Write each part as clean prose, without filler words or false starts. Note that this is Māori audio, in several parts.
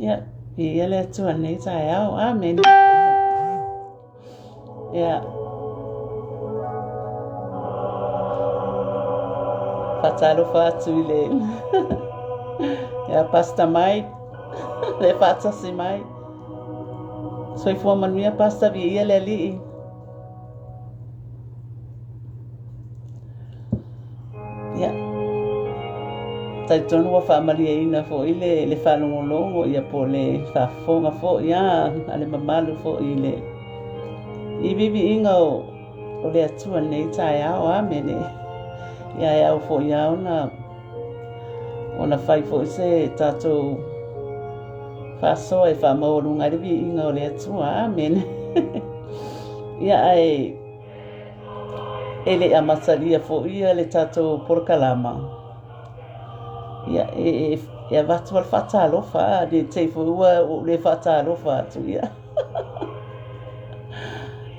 Ja, ia le atua nei tae au, amen. Ia. Whatalo whatu I le. Ia pasta mai, le whatasi mai. Soi fua manuia pasta vi ia le li. Ia. Tai tonu wa whaamalia ina fo I le whalongolongo ia po le whafonga fo ia ale mamalu fo I le. I vivi inga o le atua nei tae au amene. Ia au fo ia ona whai fo I se tatou whasoa e whamaorunga rivi inga o le atua amene. Ia ai ele amasalia fo ia le tatou porkalama. Ia ia watu al whatalofa de te fua o le whatalofa atu ia.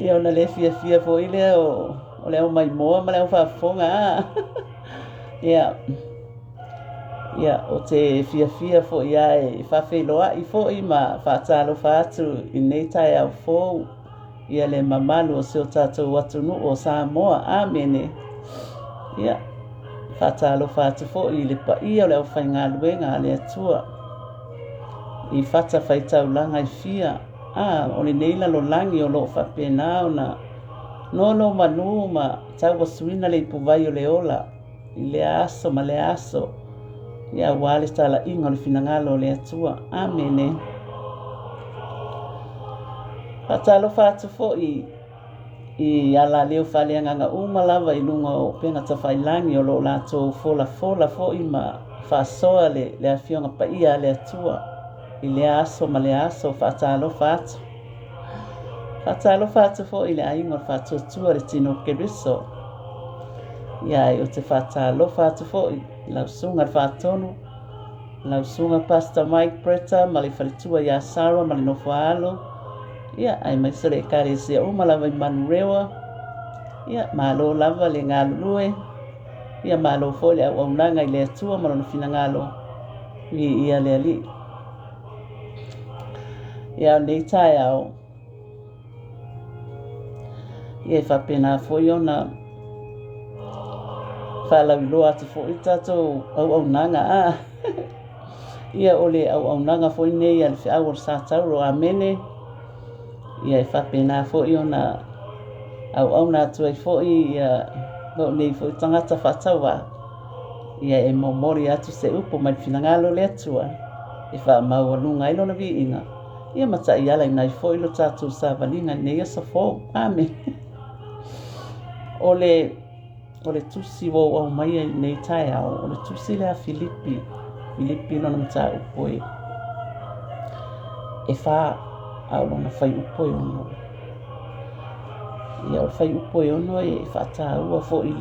Ia ona le fia fo I le o le o mai moa ma le o whafonga. Ia Ia o te fia fo ia e whawheloa I fo I ma whaatalo whaatu I nei tai au fōu ia le mamalu o se o tātou atunu o Samoa. Amene. Ia whaatalo whaatu fo I le pa ia o le au whainga luenga le atua. I whata whaitau langa I fia. O le neila lo langi o lo whapena o na nolo manu ma tau wa suina le ipuvai o le ola. I le aso ma le aso. Ia wale tala ingo le finangalo le atua. Amene. Patalo fatu fo I ala leo fale nganga umalawa I lunga o penga tawhailangi o lo lato fola fo I ma fasoa le afionga pa ia le atua. I le aso ma le aso fatalo fatu. Fatalo fatu fo I le aingo fatu tua le tino keriso. Ia o te fatalo fatu fo I lausunga fatonu. Lausunga Pastor Mike Preta ma le falitua ia Sarah ma le nofoalo. Ia ai mai sere kare se umalawa I manurewa. Ia malo lava le ngalulue. Ia malo fo le au nanga I le atua ma lona finangalo. Ia le ali. Ia nei tai au. Ia whapena fo iona. Whala wiloa atu fo I tatou au nanga Ia ole au nanga fo nei al Feau O Le Satauro. Amene. Ia whapena fo iona au na tu ai fo ia no nei fo tangata whatawa. Ia momori atu se upo mai finangalo le atua. Wha maua ilo na vi inga. Ia mata I ala nai fo ilo tatu sa valinga nei asa fo. Amen. Ole tusi wo mai nei tai au. Ole tusi le a Filipi no na mata upo e wha au na whai upo ono. Ia o whai upo ono e whata ua fo I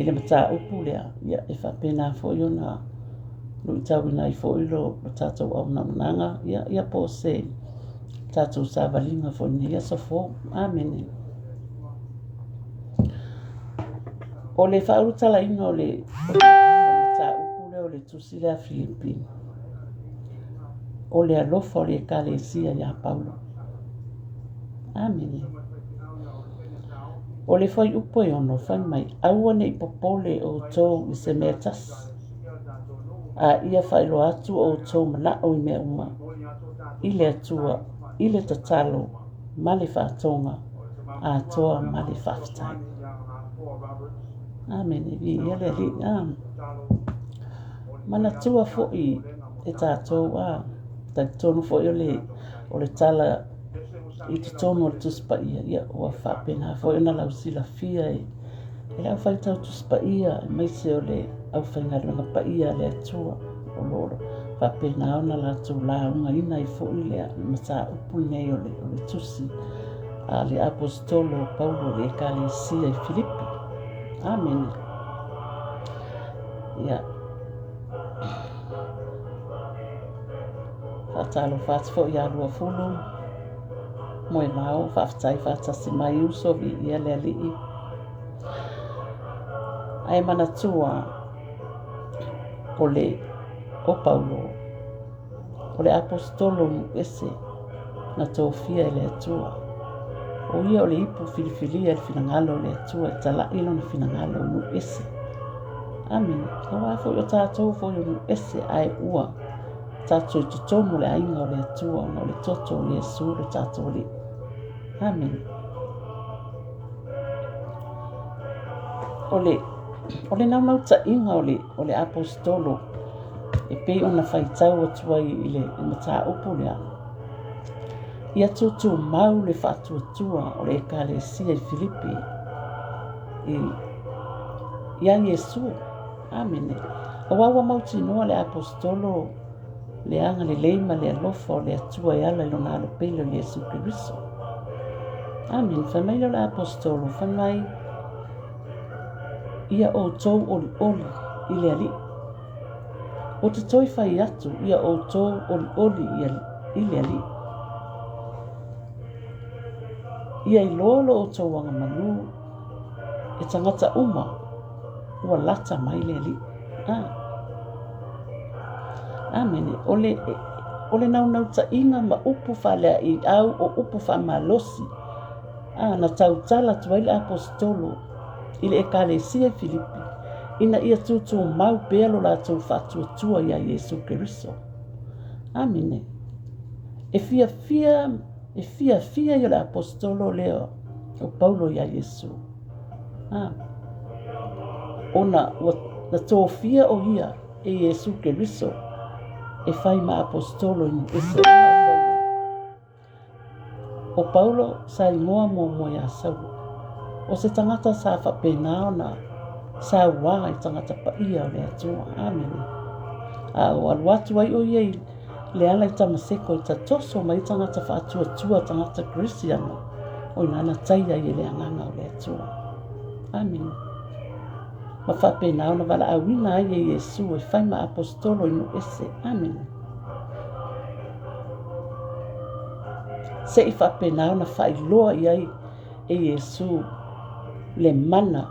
le mata upo lea. Ia whapena fo I ona lui tawina I fo ilo lo tātou au namunanga. Ia po se tātou sa valinga fo ni ia sa fo. Amen. O le whaurutala ino o le mata upo lea o le tusi lea Filipi. O le alofa o le ekalesia ia Paulo. Amen. O le whai upo e ono whai mai. Aua ne ipopole o tō I se mea tas. A ia whailo atu o tō mana o I mea uma. I le atua, I le tatalo, ma le whātonga, a toa ma le whaftai. Amen. Ia le li. Mana tua fo I e tātou ta tonu fo o le tala I te tonu o le tuspa ia o whapena fo na lausila fia e au whaitau tuspa ia mai se o le au whaingaranga pa ia le atua o loro whapena o na lātou launga ina I fo I le masa upu nei o le tusi a le apostolo Paulo le ekalesia I Filipi. Amen. Ia Whatalo whats fo ia lua fulu. Moe mau whaftai whatasi mai uso vi ia le alii. Ai mana tua o Paulo. O le apostolo mu ese na tōwhia I le atua. O ia o le ipu filifilia le finangalo le atua I tala ilo na finangalo mu ese. Amen. Kawa fo o tātou fo mu ese ai ua. Tātou I tutomu le ainga o le atua o le toto o le Yesu le tātou li. Amen. O le naunau ta inga o le apostolo e pei ona whaitau atua I le mata upu lea. Ia tutu mau le whatuatua o le ekalesia I Filipi. Ia Yesu. Amen. O wawa mauti noa le apostolo le anga le leima le alofa o le atua I ala ilona alopele o le Yesu Kiriso. Amen. Whamai le apostolo. Whamai ia o tau oli I le ali. O te toi whai atu ia o tau oli I le ali. Ia I lolo o tau wanga manu e tangata uma ua lata mai le ali. Amene. Ole nau ta inga ma upu whalea I au o upu whamalosi. Na tautala tuaile apostolo. Ile ekalesia Filipi. Ina ia tutu mau pelo la tu whatuatua ia Yesu Keriso. Amene. E fia ia le apostolo leo. O Paulo ia Yesu. Ona na tōwhia o ia e Yesu Keriso. E whai ma apostolo ni ese o Paulo sa ingoa mo ia sau. O se tangata sa whapenao na sa wā I tangata pa ia o le atua. Amen. O aluatu ai o ia le ala I tamaseko I tatoso ma I tangata whaatua tangata Kristiano. O inana taia I le anganga o le atua. Amen. Ma whapenao na wala awina ai e Yesu e whai ma apostolo inu ese. Amen. Se I whapenao na whailoa I ai e Yesu le mana.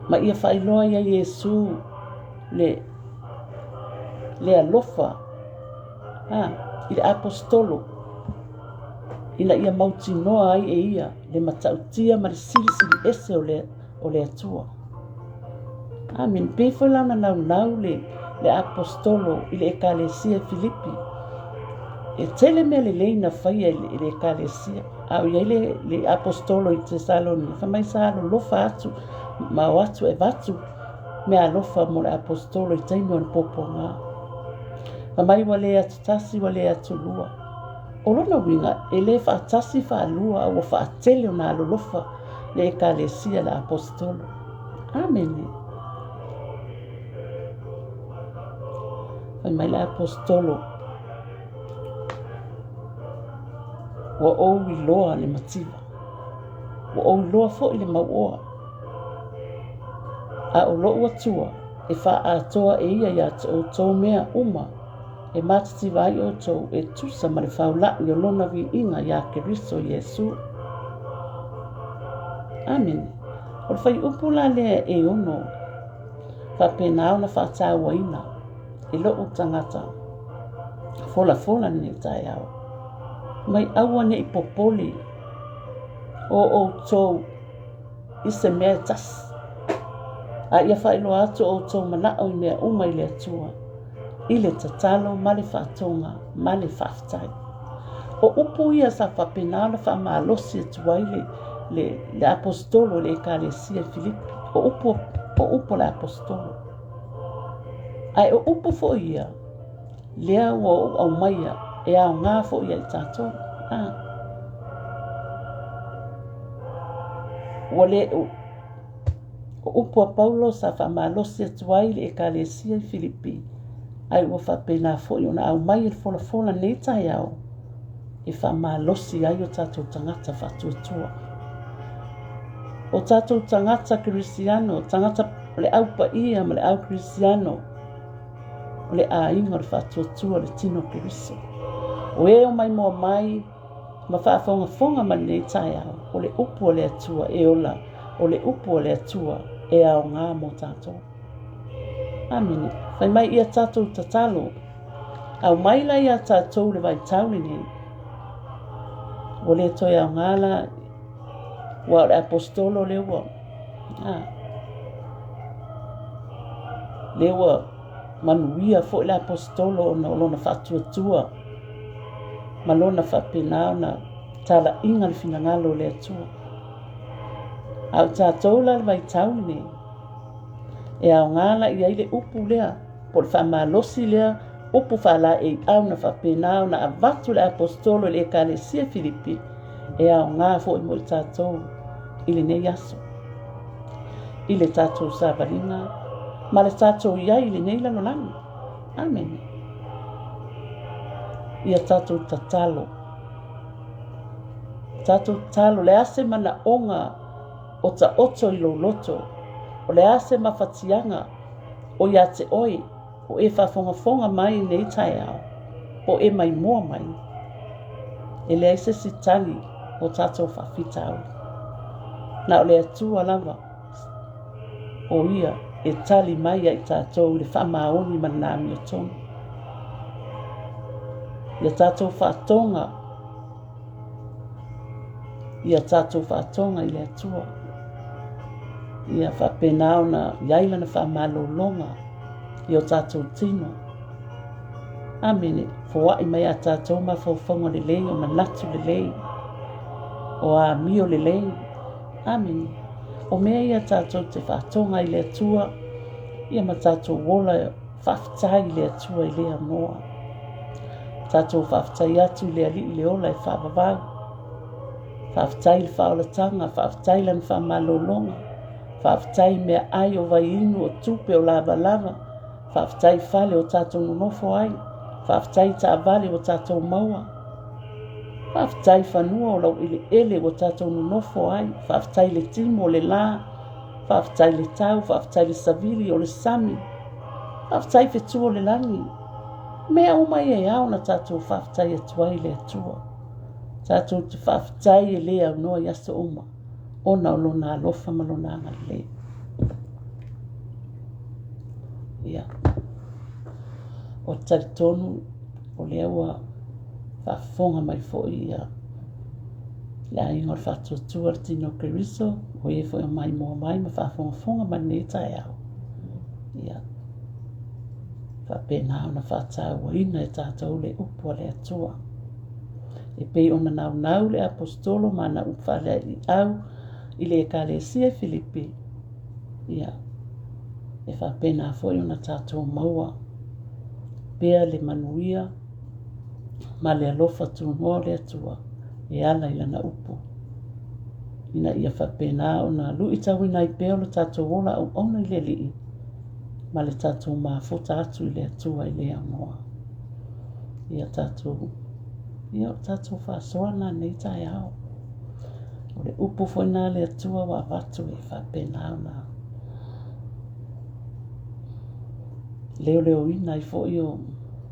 Ma ia whailoa I ai Yesu le alofa. I le apostolo. Ina ia mautinoa ai e ia le matautia ma le sirisiri ese o le atua. Amen. Pefo launa nau le apostolo I le ekalesia Filipi. E tele mea le leina whaia I le ekalesia. Au iai le apostolo I Tesalonika. Whamai sa alo lofa atu ma o atu e vatu mea lofa mo le apostolo I taimo an popo ngā. Whamai wale atu tasi wale atu lua. O lona winga, e le whaatasi whaalua au whaatele o nā lolofa le ekalesia le apostolo. Amen. Whai mai le apostolo. Wa ou I loa le mativa. Wa ou loa fo I le mauoa. A o loo atua, e wha atoa e ia o tau mea uma. E matiti vai o tau e tusa ma le whaula I o lona vi inga ia Keriso Yesu. Amen. O le whai upula lea e ono. Whapenao na whaatawa ina. E loo tangata. Fola ni tai au. Mai aua ne I popoli. O tau I se mea tas. A ia whaelo atu o tau manao I mea uma I le atua. I le tatalo ma le whaatonga ma le whaftai. O upu ia sa whapenao na whaamalosi atuai le apostolo le ekalesia Filipi. O upu le apostolo. Ai o upu fo ia. Lea o au maia e au ngā fo ia I tātou. O upu a Paulo sa whaamalosi atuai le ekalesia Filipi. Ai ua whapena fo I ona au mai e fola nei tai au. E whaamalosi ai o tātou tangata whatuatua. O tātou tangata Kristiano, tangata le au pa ia ma le au Kristiano. O le a inga le whatuatua le tino Keriso. O e o mai mua mai, ma whaafonga ma nei tai au. O le upu o le atua e ola. O le upu o le atua e au ngā mo tātou. Amen. Whai mai ia tātou tatalo. Au mai la ia tātou le vai tauni ni. O le toi au ngāla. Wa le apostolo le wa. Le wa manuia fo le apostolo na lona whatuatua. Ma lona whapenao na tala inga le finangalo le atua. Au tātou la le vai tauni ni. E au ngala I ai le upu lea. Por whamalosi lea. Upu whala e au na whapenao na avatu le apostolo le ekalesia Filipi. E au ngā fo I mo I tātou. I le nei aso. I le tātou sāwarina. Ma le tātou iai I le nei lalolani. Amen. Ia tātou tatalo. Tātou talo le ase mana onga o ta oto I lo loto. O le ase mawhatianga o ia te oi o e whafonga mai nei tai au. O e mai mua mai. E le aise si tali o tātou whawhita au. Na o le atua lava. o ia e tali mai ai tātou le whamaoni manami o tonu. Ia tātou whātonga. Ia tātou whātonga i le atua. Ia whapenao na iaila na whamalolonga i o tātou tino. Amene, fōai mai a tātou ma whauwhaunga le lei o manatu le lei. O a mio le lei. Amene. O mea ia tātou te whātonga i le atua, ia ma tātou wola whawhtai i le atua i lea noa. Tātou whawhtai atu i le ali i le ola e whawawau. Whawhtai le whaolatanga, whawhtai lan whamalolonga, whawhtai mea ai o vai inu o tupe o lava lava, whawhtai whale o tātou nonofo ai, whawhtai ta avale o tātou maua. Whawhtai whanua o lau ele o tātou nonofo ai, whawhtai le timo o le la, whawhtai le tau, whawhtai le saviri o le sami, whawhtai whetua o le langi. Mea o mai e au na tātou whawhtai atua i le atua. Tātou te whawhtai e lea noa i asa oma, o na olona alofa malona anga le. Ia. O taritonu o le aua whaafonga mai fo ia. Le ainga o whatuatua le tino keriso, o e fo mai mua mai ma whaafonga mai ne tae au. Ia. Whapena au na whaatau wa ina e tātou le upo le atua. E pei ona nau le apostolo ma na upwale i au i le ekalesia Filipi. Ia. E whapena fo ona tātou maua. Pea le manuia ma le alofa tunoa le atua e ala i lana upo. Ina ia whapena ona lui tawina i peo le tātou ola au ona i le lii. Ma le tātou mafuta atu i le atua i le amoa. Ia tātou whasoana nei tai au. O le upo fwena le atua wa watu e whapena ona. Leo ina i fo i o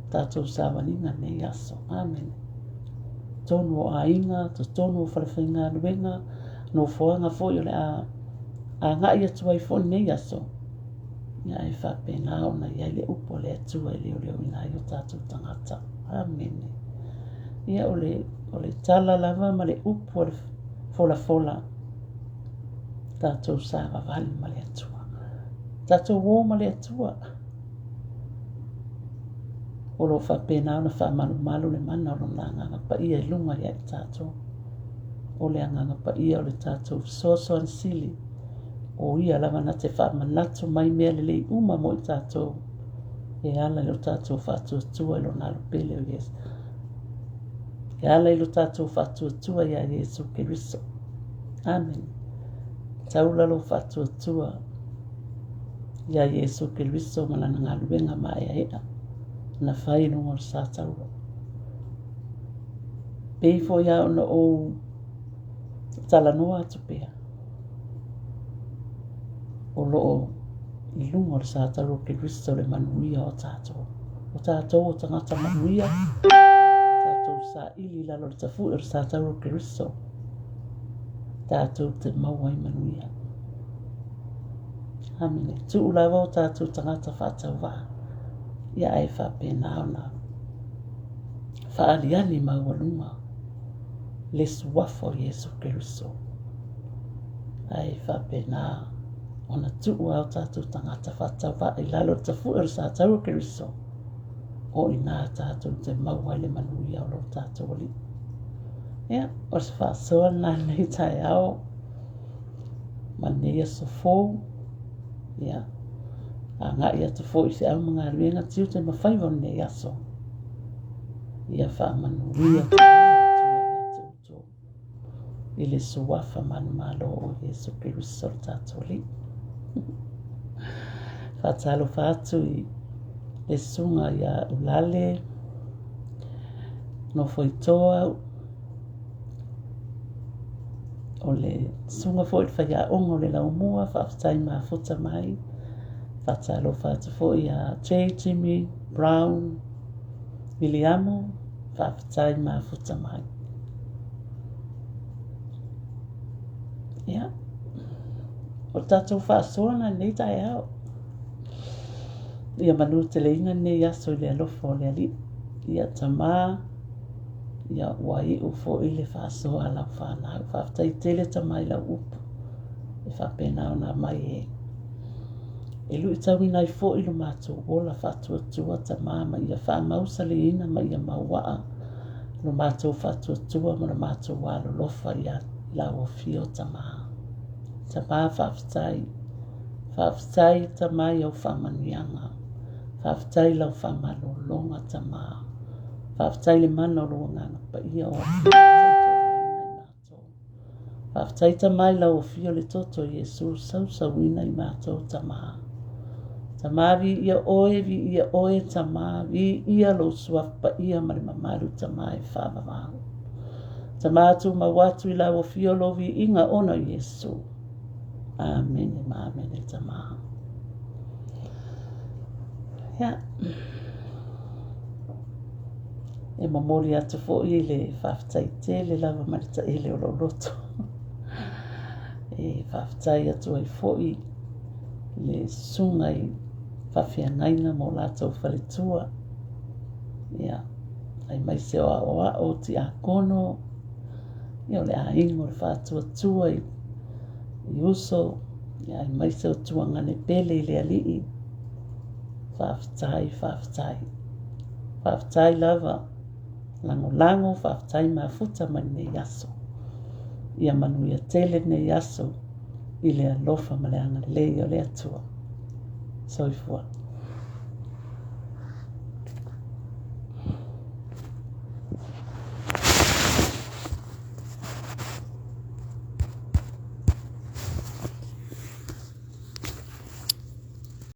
tātou sawanina nei aso. Amen. Tonu o ainga, tonu o whalawhainga nuenga, no foanga fo i o le a ngai atua i fo nei aso. Ia e whapena ona ia le upo le atua i leo ina i o tātou tangata. Amen. Ia o le tala lava ma le upo le fola. Tātou sawa vali ma le atua. Tātou wō ma le atua. O lo whapena ona whamalu le mana o lo nganga pa ia i lunga ia i tātou. O le anganga pa ia o le tātou soso an sili. O ia lava na te whamanatu mai mea le lei uma mo i tātou. E ala i lo tātou whatuatua i lo nalo pele o Yesu. E ala i lo tātou whatuatua ia Yesu Keriso. Amen. Taula lo whatuatua ia Yesu Keriso manana ngā luenga mai a ea. Na whai nungo le Satauro. Pei fo ia ona o talanoa atu pea. O loo i lungo le Satauro ke Kristo le manuia o tātou. O tātou o tangata manuia. Tātou sa ili lalo le tafu le Satauro ke Kristo. Tātou te maua i manuia. Amine. Tu ulawa o tātou tangata whātau waa. Ia e whapena ona. Whaaliani maualuma. Le suafo Yesu Keriso. Ai whapena ona tuu au tātou tangata whatawa i lalo tafu e Satauro Keriso. O ina tātou te maua i le manuia o lo tātou ali. Ia, o se whasoa nā nei tai au. Manea so fōu. Ia. A ngā ia te fōi se au mga luenga tiu te mawhaiwa nei aso. Ia whaamanuia te tua tū. I le suafa manu malo o Yesu Keriso tātou li. Whatalo whātu i le sunga ia ulale. No foi toa. O le sunga foi whaia ongo le laumua. Whaftai maa futa mai. Whatalo whātu fōi a Jimmy, Brown, Williamo, whawhatai mā futa mai. Ia. O tātou whaasoana nei tai au. Ia manu te leinga nei aso le alofo le ali. Ia tamā. Ia wai u fo i le whaasoa lau whanau. Whaftai tele tamai lau upu. E whapena ona mai e. E lui tau inai fo i lo mātou ola whatua tua tamā ma ia whaamausa le ina ma ia mawaa. Lo mātou whatua tua ma lo mātou walo lofa ia lau o fio tamā. Tamā whaftai. Whaftai tamā iau whamanianga. Whaftai lau whamalolonga tamā. Whaftai le mana o ngana pa ia o whaftai tamai lau o fio le toto Yesu sau wina i mātou tamā. Tamā vi ia oe tamā vi ia lo suaf pa ia mare mamaru tamā e whamamau. Tamā tu mawatu i lau o fio lo vi inga ona Yesu. Amen e amen e tamā. Ja. E mamori atu fo i le whaftai te le lava marita e le o lo loto. E whaftai atu ai fo i le sungai whawhiangaina mo lātou whaletua. Ia, ai mai se o ti a kono. Ia o le a ingo le whātua tua i uso. Ia, ai mai se o tuangane pele i le alii. Whaftai. Whaftai lava. Lango, whaftai mafuta mani ne yaso. Ia manu ia tele ne yaso. I le alofa ma le anga le o le atua. Soifua.